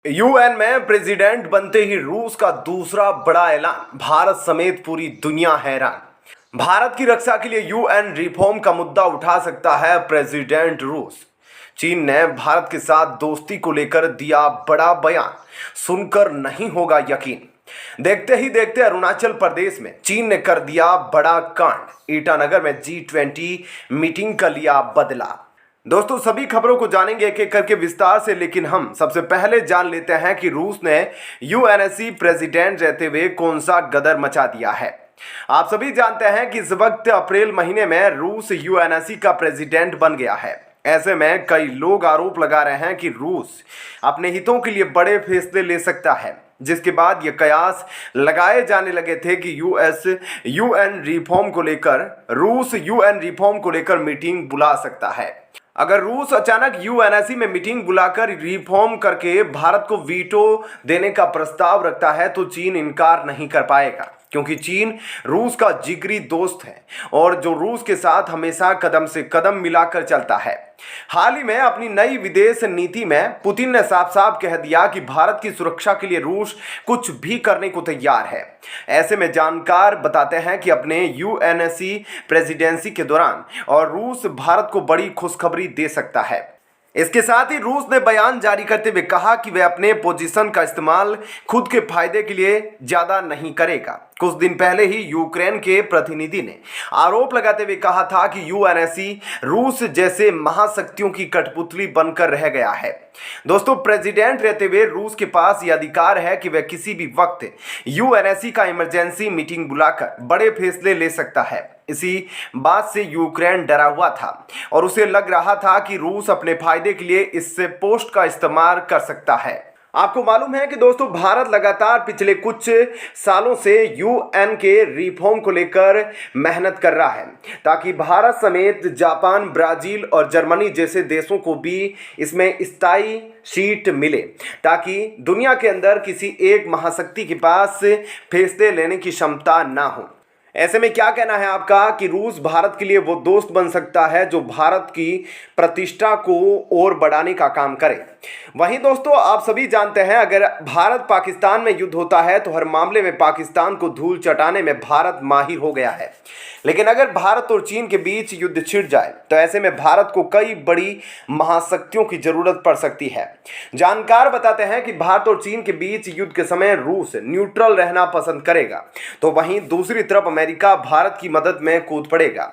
UN में president बनते ही रूस का दूसरा बड़ा ऐलान, भारत समेत पूरी दुनिया हैरान। भारत की रक्षा के लिए यूएन रिफॉर्म का मुद्दा उठा सकता है प्रेसिडेंट रूस। चीन ने भारत के साथ दोस्ती को लेकर दिया बड़ा बयान, सुनकर नहीं होगा यकीन। देखते ही देखते अरुणाचल प्रदेश में चीन ने कर दिया बड़ा कांड, ईटानगर में G20 मीटिंग का लिया बदला। दोस्तों, सभी खबरों को जानेंगे एक एक करके विस्तार से, लेकिन हम सबसे पहले जान लेते हैं कि रूस ने यूएनएससी प्रेसिडेंट रहते हुए कौन सा गदर मचा दिया है। आप सभी जानते हैं कि इस वक्त अप्रैल महीने में रूस यूएनएससी का प्रेसिडेंट बन गया है। ऐसे में कई लोग आरोप लगा रहे हैं कि रूस अपने हितों के लिए बड़े फैसले ले सकता है, जिसके बाद ये कयास लगाए जाने लगे थे कि यूएन रिफॉर्म को लेकर मीटिंग बुला सकता है। अगर रूस अचानक यूएनएससी में मीटिंग बुलाकर रिफॉर्म करके भारत को वीटो देने का प्रस्ताव रखता है तो चीन इनकार नहीं कर पाएगा, क्योंकि चीन रूस का जिगरी दोस्त है और जो रूस के साथ हमेशा कदम से कदम मिलाकर चलता है। हाल ही में अपनी नई विदेश नीति में पुतिन ने साफ साफ कह दिया कि भारत की सुरक्षा के लिए रूस कुछ भी करने को तैयार है। ऐसे में जानकार बताते हैं कि अपने यूएनएससी प्रेसिडेंसी के दौरान और रूस भारत को बड़ी खुशखबरी दे सकता है। इसके साथ ही रूस ने बयान जारी करते हुए कहा कि वह अपने पोजीशन का इस्तेमाल खुद के फायदे के लिए ज्यादा नहीं करेगा। कुछ दिन पहले ही यूक्रेन के प्रतिनिधि ने आरोप लगाते हुए कहा था कि यूएनएससी रूस जैसे महाशक्तियों की कठपुतली बनकर रह गया है। दोस्तों, प्रेसिडेंट रहते हुए रूस के पास यह अधिकार है कि वह किसी भी वक्त यूएनएससी का इमरजेंसी मीटिंग बुलाकर बड़े फैसले ले सकता है। इसी बात से यूक्रेन डरा हुआ था और उसे लग रहा था कि रूस अपने फायदे के लिए इस पोस्ट का इस्तेमाल कर सकता है। आपको मालूम है कि दोस्तों, भारत लगातार पिछले कुछ सालों से यूएन के रिफॉर्म को लेकर मेहनत कर रहा है, ताकि भारत समेत जापान, ब्राजील और जर्मनी जैसे देशों को भी इसमें स्थायी सीट मिले, ताकि दुनिया के अंदर किसी एक महाशक्ति के पास फैसले लेने की क्षमता ना हो। ऐसे में क्या कहना है आपका कि रूस भारत के लिए वो दोस्त बन सकता है जो भारत की प्रतिष्ठा को और बढ़ाने का काम करे। वहीं दोस्तों, आप सभी जानते हैं अगर भारत पाकिस्तान में युद्ध होता है तो हर मामले में पाकिस्तान को धूल चटाने में भारत माहिर हो गया है। लेकिन अगर भारत और चीन के बीच युद्ध छिड़ जाए तो ऐसे में भारत को कई बड़ी महाशक्तियों की जरूरत पड़ सकती है। जानकार बताते हैं कि भारत और चीन के बीच युद्ध के समय रूस न्यूट्रल रहना पसंद करेगा, तो वहीं दूसरी तरफ अमेरिका भारत की मदद में कूद पड़ेगा।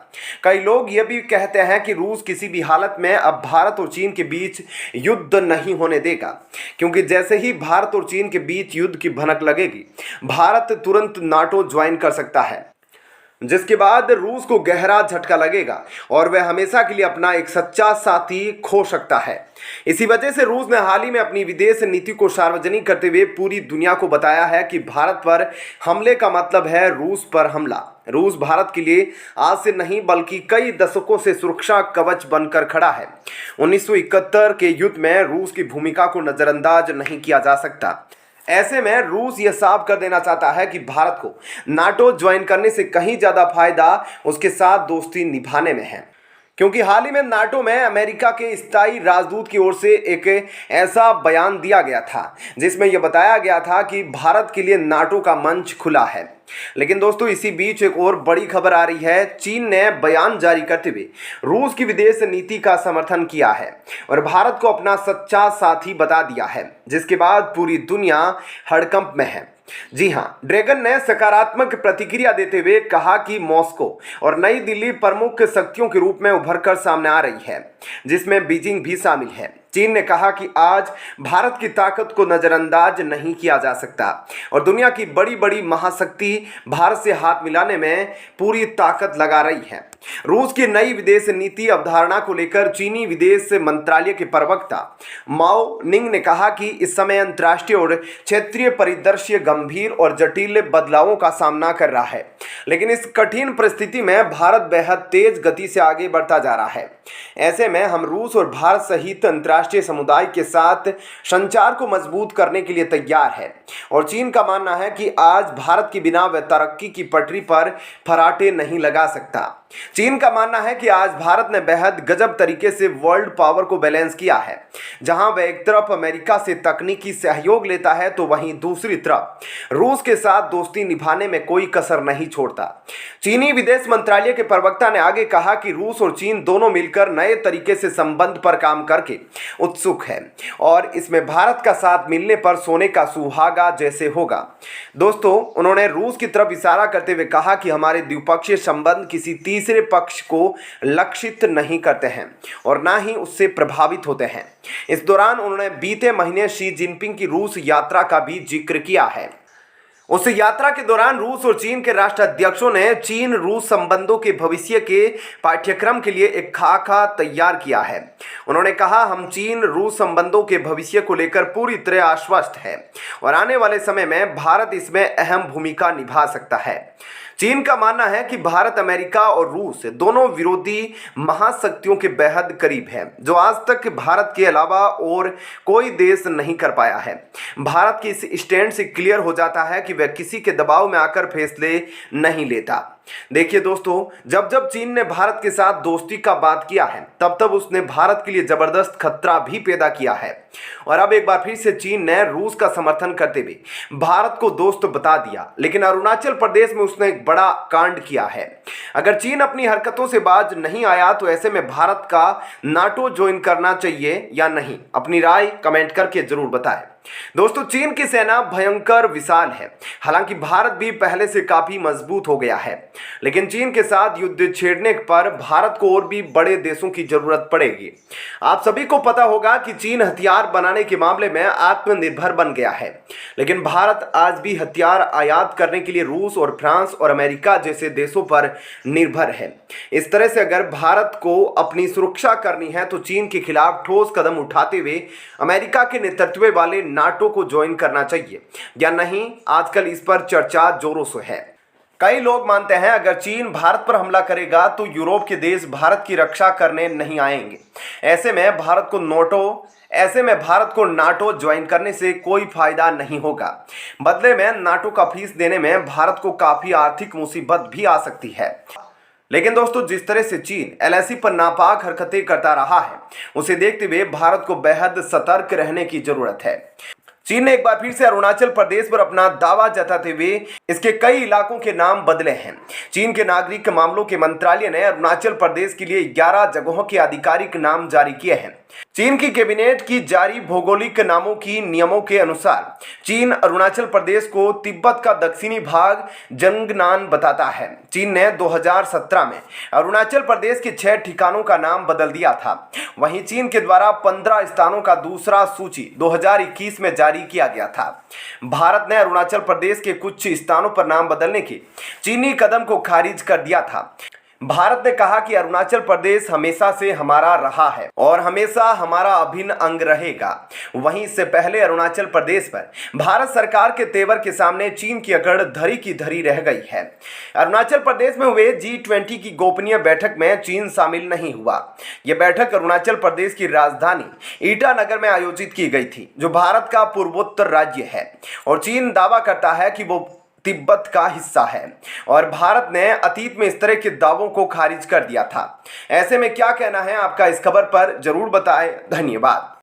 कई लोग यह भी कहते हैं कि रूस किसी भी हालत में अब भारत और चीन के बीच युद्ध नहीं होने देगा, क्योंकि जैसे ही भारत और चीन के बीच युद्ध की भनक लगेगी, भारत तुरंत नाटो ज्वाइन कर सकता है, जिसके बाद रूस को गहरा झटका लगेगा और वह हमेशा के लिए अपना एक सच्चा साथी खो सकता है। इसी वजह से रूस ने हाल ही में अपनी विदेश नीति को सार्वजनिक करते हुए पूरी दुनिया को बताया है कि भारत पर हमले का मतलब है रूस पर हमला। रूस भारत के लिए आज से नहीं बल्कि कई दशकों से सुरक्षा कवच बनकर खड़ा है। 1971 के युद्ध में रूस की भूमिका को नजरअंदाज नहीं किया जा सकता। ऐसे में रूस यह साफ कर देना चाहता है कि भारत को नाटो ज्वाइन करने से कहीं ज़्यादा फायदा उसके साथ दोस्ती निभाने में है, क्योंकि हाल ही में नाटो में अमेरिका के स्थायी राजदूत की ओर से एक ऐसा बयान दिया गया था जिसमें यह बताया गया था कि भारत के लिए नाटो का मंच खुला है। लेकिन दोस्तों, इसी बीच एक और बड़ी खबर आ रही है। चीन ने बयान जारी करते हुए रूस की विदेश नीति का समर्थन किया है और भारत को अपना सच्चा साथी बता दिया है, जिसके बाद पूरी दुनिया हड़कंप में है। जी हाँ, ड्रैगन ने सकारात्मक प्रतिक्रिया देते हुए कहा कि मॉस्को और नई दिल्ली प्रमुख शक्तियों के रूप में उभरकर सामने आ रही है, जिसमें बीजिंग भी शामिल है। चीन ने कहा कि आज भारत की ताकत को नजरअंदाज नहीं किया जा सकता और दुनिया की बड़ी बड़ी महाशक्ति भारत से हाथ मिलाने में पूरी ताकत लगा रही है। रूस की नई विदेश नीति अवधारणा को लेकर चीनी विदेश मंत्रालय के प्रवक्ता माओ निंग ने कहा कि इस समय अंतर्राष्ट्रीय और क्षेत्रीय परिदृश्य गंभीर और जटिल बदलावों का सामना कर रहा है, लेकिन इस कठिन परिस्थिति में भारत बेहद तेज गति से आगे बढ़ता जा रहा है। ऐसे में हम रूस और भारत सहित अंतर्राष्ट्रीय समुदाय के साथ संचार को मजबूत करने के लिए तैयार है और चीन का मानना है कि आज भारत के बिना वह तरक्की की पटरी पर फराटे नहीं लगा सकता। चीन का मानना है कि आज भारत ने बेहद गजब तरीके से वर्ल्ड पावर को बैलेंस किया है। जहां वह एक तरफ अमेरिका से तकनीकी सहयोग लेता है तो वहीं दूसरी तरफ रूस के साथ दोस्ती निभाने में कोई कसर नहीं छोड़ता। चीनी विदेश मंत्रालय के प्रवक्ता ने आगे कहा कि रूस और चीन दोनों मिलकर नए तरीके से संबंध पर काम करके उत्सुक है और इसमें भारत का साथ मिलने पर सोने का सुहागा जैसे होगा। दोस्तों, उन्होंने रूस की तरफ इशारा करते हुए कहा कि हमारे द्विपक्षीय संबंध किसी तीसरे पक्ष को लक्षित नहीं करते हैं और ना ही उससे प्रभावित होते हैं। इस दौरान उन्होंने बीते महीने शी जिनपिंग की रूस यात्रा का भी जिक्र किया है। उस यात्रा के दौरान रूस और चीन के राष्ट्राध्यक्षों ने चीन रूस संबंधों के भविष्य के पाठ्यक्रम के लिए एक खाका तैयार किया है। उन्होंने कहा, हम चीन रूस संबंधों के भविष्य को लेकर पूरी तरह आश्वस्त है और आने वाले समय में भारत इसमें अहम भूमिका निभा सकता है। चीन का मानना है कि भारत अमेरिका और रूस दोनों विरोधी महाशक्तियों के बेहद करीब है, जो आज तक भारत के अलावा और कोई देश नहीं कर पाया है। भारत की इस स्टैंड से क्लियर हो जाता है कि वह किसी के दबाव में आकर फैसले नहीं लेता। देखिए दोस्तों, जब जब चीन ने भारत के साथ दोस्ती का बात किया है तब तब उसने भारत के लिए जबरदस्त खतरा भी पैदा किया है और अब एक बार फिर से चीन ने रूस का समर्थन करते हुए भारत को दोस्त बता दिया। लेकिन अरुणाचल प्रदेश में उसने एक बड़ा कांड किया है। अगर चीन अपनी हरकतों से बाज नहीं आया तो ऐसे में भारत का नाटो ज्वाइन करना चाहिए या नहीं, अपनी राय कमेंट करके जरूर बताएं। दोस्तों, चीन की सेना भयंकर विशाल है। हालांकि भारत भी पहले से काफी मजबूत हो गया है, लेकिन चीन के साथ युद्ध छेड़ने पर भारत को और भी बड़े देशों की जरूरत पड़ेगी। आप सभी को पता होगा कि चीन हथियार बनाने के मामले में आत्मनिर्भर बन गया है, लेकिन भारत आज भी हथियार आयात करने के लिए रूस और फ्रांस और अमेरिका जैसे देशों पर निर्भर है। इस तरह से अगर भारत को अपनी सुरक्षा करनी है तो चीन के खिलाफ ठोस कदम उठाते हुए अमेरिका के नेतृत्व वाले नाटो को ज्वाइन करना चाहिए या नहीं, आजकल इस पर चर्चा जोरों से है। कई लोग मानते हैं अगर चीन भारत पर हमला करेगा तो यूरोप के देश भारत की रक्षा करने नहीं आएंगे। ऐसे में भारत को नाटो ज्वाइन करने से कोई फायदा नहीं होगा। बदले में नाटो का फीस देने में भारत को काफी आर्थिक मुसीबत भी आ सकती है। लेकिन दोस्तों, जिस तरह से चीन एलएसी पर नापाक हरकतें करता रहा है, उसे देखते हुए भारत को बेहद सतर्क रहने की जरूरत है। चीन ने एक बार फिर से अरुणाचल प्रदेश पर अपना दावा जताते हुए इसके कई इलाकों के नाम बदले हैं। चीन के नागरिक मामलों के मंत्रालय ने अरुणाचल प्रदेश के लिए 11 जगहों के आधिकारिक नाम जारी किए हैं। चीन की कैबिनेट की जारी भौगोलिक नामों की नियमों के अनुसार चीन अरुणाचल प्रदेश को तिब्बत का दक्षिणी भाग जंगनान बताता है। चीन ने 2017 में अरुणाचल प्रदेश के 6 ठिकानों का नाम बदल दिया था। वहीं चीन के द्वारा 15 स्थानों का दूसरा सूची 2021 में जारी किया गया था। भारत ने अरुणाचल प्रदेश के कुछ स्थानों पर नाम बदलने के चीनी कदम को खारिज कर दिया था। भारत ने कहा कि अरुणाचल प्रदेश हमेशा से हमारा रहा है और हमेशा हमारा अभिन्न अंग रहेगा। वहीं इससे पहले अरुणाचल प्रदेश पर भारत सरकार के तेवर के सामने चीन की अकड़ धरी की धरी रह गई है। अरुणाचल प्रदेश में हुए G20 की गोपनीय बैठक में चीन शामिल नहीं हुआ। यह बैठक अरुणाचल प्रदेश की राजधानी ईटानगर में आयोजित की गई थी, जो भारत का पूर्वोत्तर राज्य है और चीन दावा करता है कि वो तिब्बत का हिस्सा है और भारत ने अतीत में इस तरह के दावों को खारिज कर दिया था। ऐसे में क्या कहना है आपका इस खबर पर, जरूर बताएं। धन्यवाद।